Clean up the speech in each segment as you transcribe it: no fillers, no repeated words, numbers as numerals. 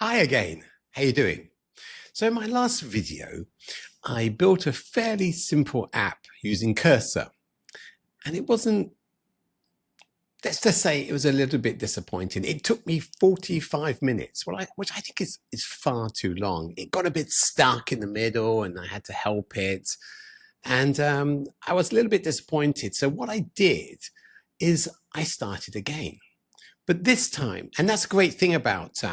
Hi again, how you doing? So in my last video, I built a fairly simple app using Cursor. And it wasn't, let's just say it was a little bit disappointing. It took me 45 minutes, which I think is far too long. It got a bit stuck in the middle and I had to help it. And I was a little bit disappointed. So what I did is I started again. But this time, and that's a great thing about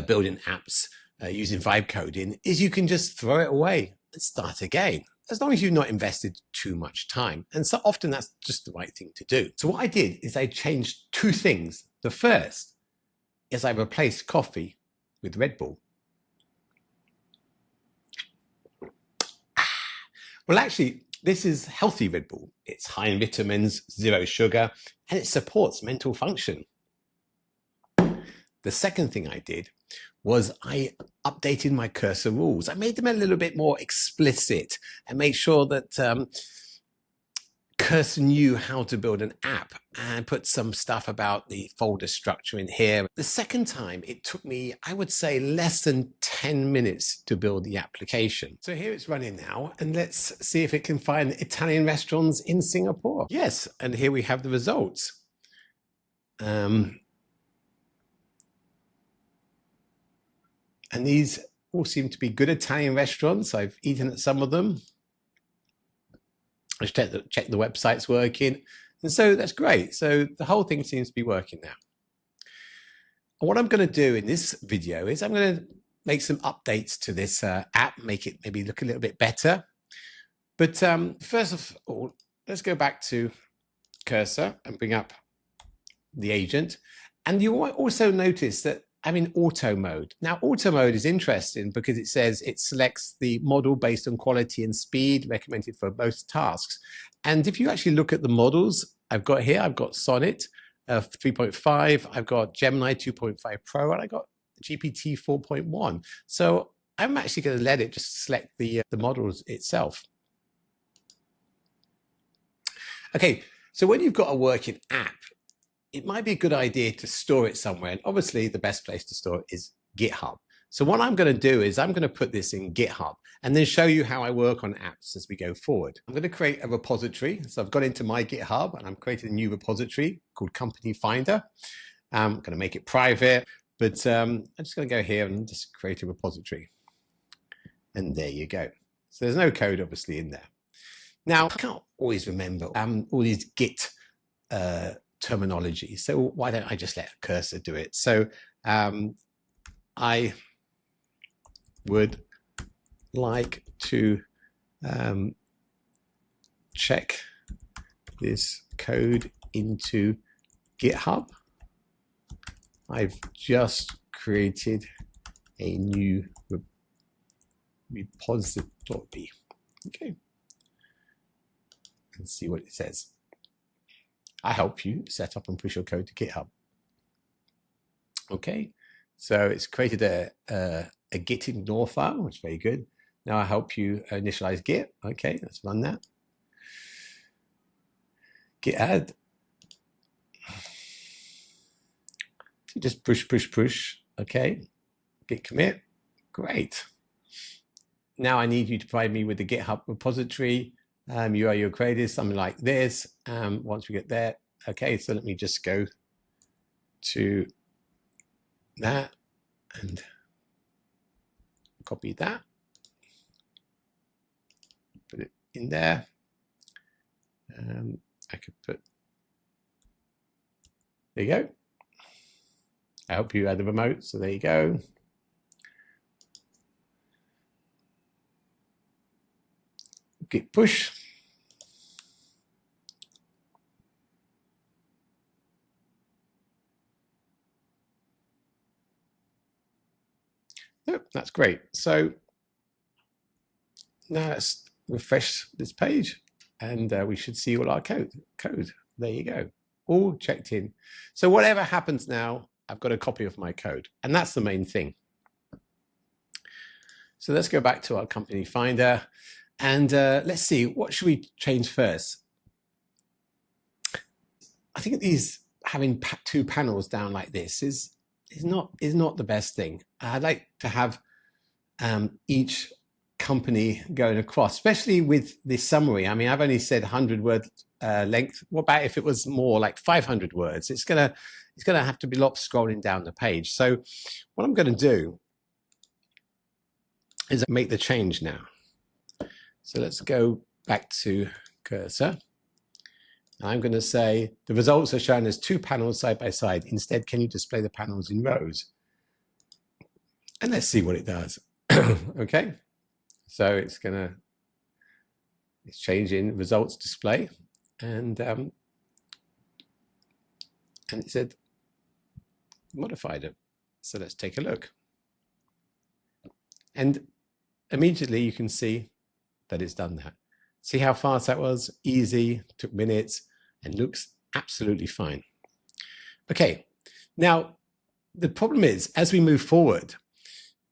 building apps using vibe coding, is you can just throw it away and start again, as long as you've not invested too much time. And so often that's just the right thing to do. So what I did is I changed two things. The first is I replaced coffee with Red Bull. Well, actually, this is healthy Red Bull. It's high in vitamins, zero sugar, and it supports mental function. The second thing I did was I updated my Cursor rules. I made them a little bit more explicit and made sure that Cursor knew how to build an app, and put some stuff about the folder structure in here. The second time, it took me, I would say, less than 10 minutes to build the application. So here it's running now, and let's see if it can find Italian restaurants in Singapore. Yes, and here we have the results. And these all seem to be good Italian restaurants. I've eaten at some of them. I check the website's working. And so that's great. So the whole thing seems to be working now. And what I'm going to do in this video is I'm going to make some updates to this app, make it maybe look a little bit better. But first of all, let's go back to Cursor and bring up the agent. And you might also notice that I'm in auto mode. Now, auto mode is interesting because it says it selects the model based on quality and speed recommended for most tasks. And if you actually look at the models I've got here, I've got Sonnet 3.5, I've got Gemini 2.5 Pro, and I got GPT 4.1. So I'm actually going to let it just select the models itself. Okay, so when you've got a working app, it might be a good idea to store it somewhere. And obviously the best place to store it is GitHub. So what I'm going to do is I'm going to put this in GitHub and then show you how I work on apps as we go forward. I'm going to create a repository. So I've got into my GitHub and I'm creating a new repository called Company Finder. I'm going to make it private, but I'm just going to go here and just create a repository. And there you go. So there's no code obviously in there. Now, I can't always remember all these Git terminology. So why don't I just let Cursor do it? So I would like to check this code into GitHub. I've just created a new repository. Okay. And see what it says. I help you set up and push your code to GitHub. Okay, so it's created a git ignore file, which is very good. Now I help you initialize Git. Okay, let's run that. Git add. So just push. Okay, git commit. Great. Now I need you to provide me with the GitHub repository. URL you created, something like this. Once we get there, okay, so let me just go to that and copy that, put it in there. I could put, there you go. I hope you had the remote, so there you go. Git push. Yep, that's great. So now let's refresh this page and we should see all our code. There you go. All checked in. So whatever happens now, I've got a copy of my code, and that's the main thing. So let's go back to our Company Finder. And let's see, what should we change first? I think these having two panels down like this is is not the best thing. I'd like to have each company going across, especially with this summary. I mean, I've only said 100-word length. What about if it was more like 500 words? It's gonna have to be a lot scrolling down the page. So what I'm going to do is make the change now. So let's go back to cursor. I'm going to say the results are shown as 2 panels side by side. Instead, can you display the panels in rows? And let's see what it does. Okay, so it's changing results display, and it said modified it. So let's take a look, and immediately you can see that it's done that. See how fast that was? Easy, took minutes, and looks absolutely fine. Okay, now the problem is, as we move forward,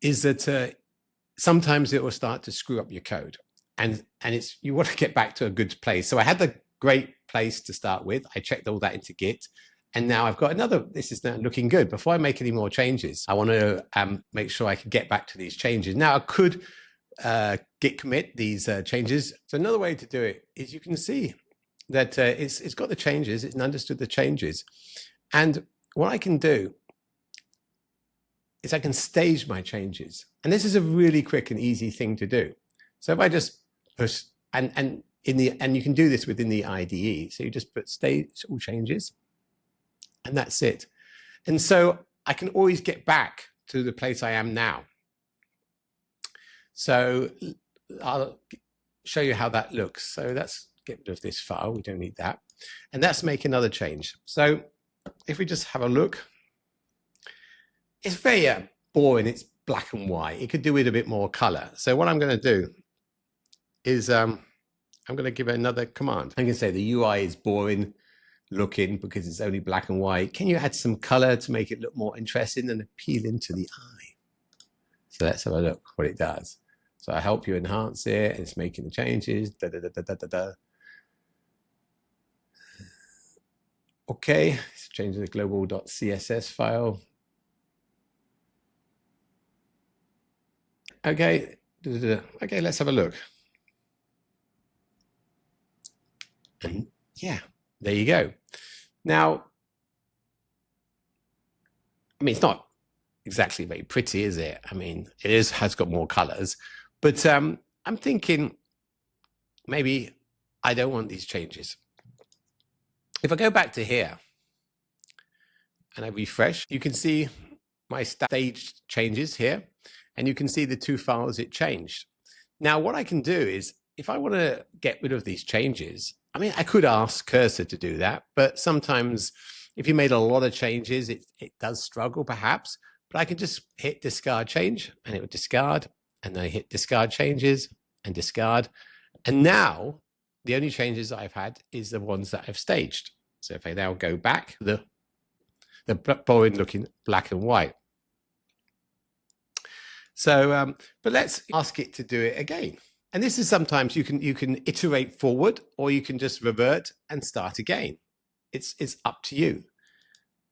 is that sometimes it will start to screw up your code, and you want to get back to a good place. So I had the great place to start with. I checked all that into Git, and now I've got another. This is now looking good. Before I make any more changes, I want to make sure I can get back to these changes. Now I could Git commit these changes. So another way to do it is, you can see that it's got the changes. It's understood the changes, and what I can do is I can stage my changes. And this is a really quick and easy thing to do. So if I just push, and you can do this within the IDE. So you just put stage all changes, and that's it. And so I can always get back to the place I am now. So I'll show you how that looks. So let's get rid of this file. We don't need that. And let's make another change. So if we just have a look, it's very boring. It's black and white. You could do with a bit more color. So what I'm going to do is I'm going to give it another command. I'm going to say the UI is boring looking because it's only black and white. Can you add some color to make it look more interesting and appealing to the eye? So let's have a look what it does. So I help you enhance it, and it's making the changes. Okay, it's changing the global.css file. Okay, okay, let's have a look. And yeah, there you go. Now, I mean, it's not exactly very pretty, is it? I mean, has got more colors, but I'm thinking maybe I don't want these changes. If I go back to here and I refresh, you can see my staged changes here, and you can see the 2 files it changed. Now, what I can do is, if I want to get rid of these changes, I mean, I could ask Cursor to do that, but sometimes if you made a lot of changes, it does struggle perhaps, but I can just hit discard change, and it would discard, and then I hit discard changes and discard. And now the only changes I've had is the ones that I've staged. So if I now go back, the boring looking black and white. So, but let's ask it to do it again. And this is sometimes you can iterate forward, or you can just revert and start again. It's up to you.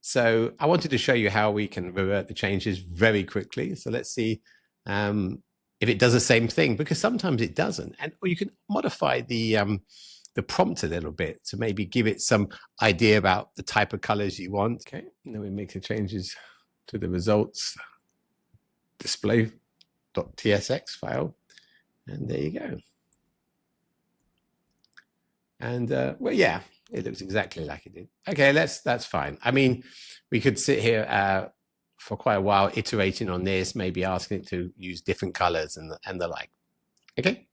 So I wanted to show you how we can revert the changes very quickly. So let's see if it does the same thing, because sometimes it doesn't. Or you can modify the prompt a little bit to maybe give it some idea about the type of colors you want. Okay, and then we make the changes to the results display.tsx file, and there you go. And well, yeah, it looks exactly like it did. Okay, that's fine. I mean, we could sit here for quite a while iterating on this, maybe asking it to use different colors and the like. Okay,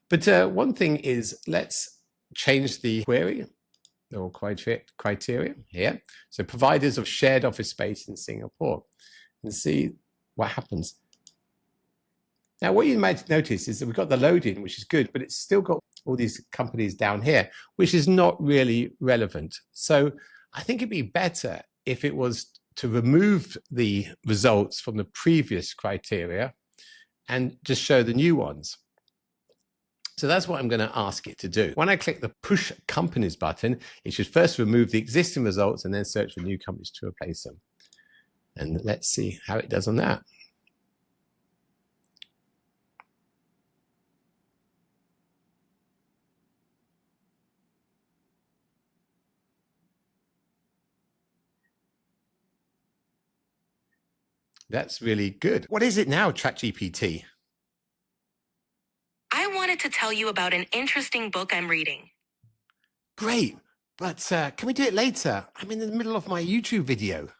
but one thing is, let's change the query or criteria here. So providers of shared office space in Singapore, and see what happens. Now, what you might notice is that we've got the loading, which is good, but it's still got all these companies down here, which is not really relevant. So I think it'd be better if it was to remove the results from the previous criteria and just show the new ones. So that's what I'm going to ask it to do. When I click the Push Companies button, it should first remove the existing results and then search for new companies to replace them. And let's see how it does on that. That's really good. What is it now, ChatGPT? I wanted to tell you about an interesting book I'm reading. Great, but can we do it later? I'm in the middle of my YouTube video.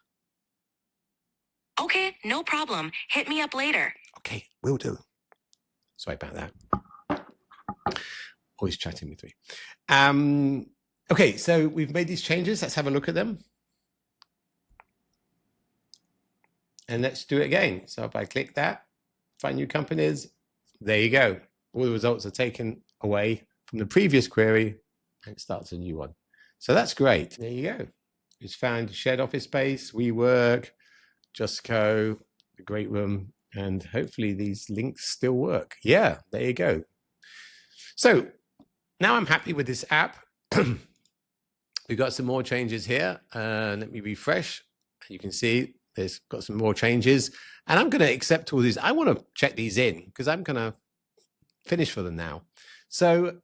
Okay, no problem. Hit me up later. Okay, will do. Sorry about that. Always chatting with me. Okay, so we've made these changes. Let's have a look at them. And let's do it again. So if I click that, find new companies, there you go. All the results are taken away from the previous query and it starts a new one. So that's great. There you go. It's found shared office space, WeWork, Justco, the Great Room, and hopefully these links still work. Yeah, there you go. So now I'm happy with this app. We've got some more changes here. Let me refresh. You can see there's got some more changes. And I'm going to accept all these. I want to check these in because I'm going to finish for them now. So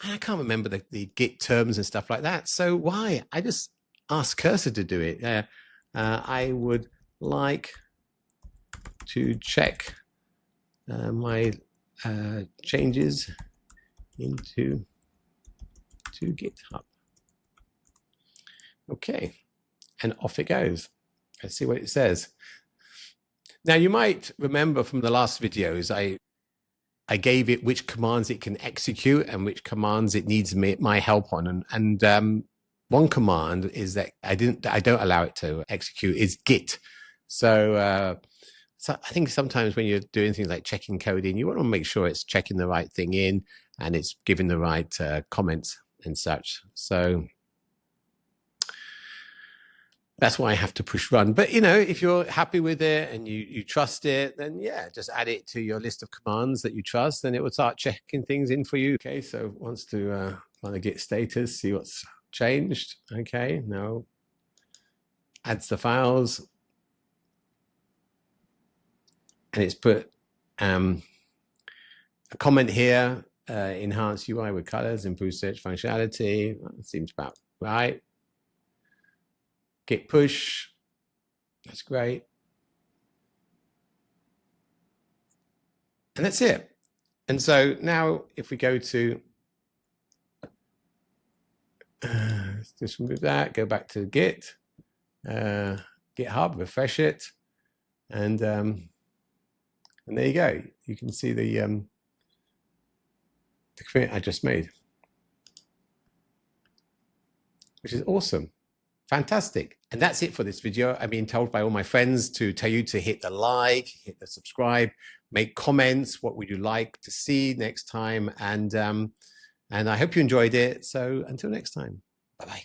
I can't remember the Git terms and stuff like that. So why? I just ask Cursor to do it. I would like to check my changes into GitHub. Okay, and off it goes. Let's see what it says. Now you might remember from the last videos, I gave it which commands it can execute and which commands it needs my help on. And one command is that I don't allow it to execute is Git. So I think sometimes when you're doing things like checking code in, you want to make sure it's checking the right thing in and it's giving the right comments and such. So that's why I have to push run. But, you know, if you're happy with it and you trust it, then yeah, just add it to your list of commands that you trust and it will start checking things in for you. Okay, so wants to run a Git status, see what's changed. Okay, now adds the files. And it's put a comment here, enhance UI with colors, improve search functionality. That seems about right. Git push, that's great. And that's it. And so now if we go to, let's just remove that, go back to Git, GitHub, refresh it. And there you go. You can see the commit I just made, which is awesome. Fantastic. And that's it for this video. I'm being told by all my friends to tell you to hit the like, hit the subscribe, make comments. What would you like to see next time? And I hope you enjoyed it. So until next time, bye-bye.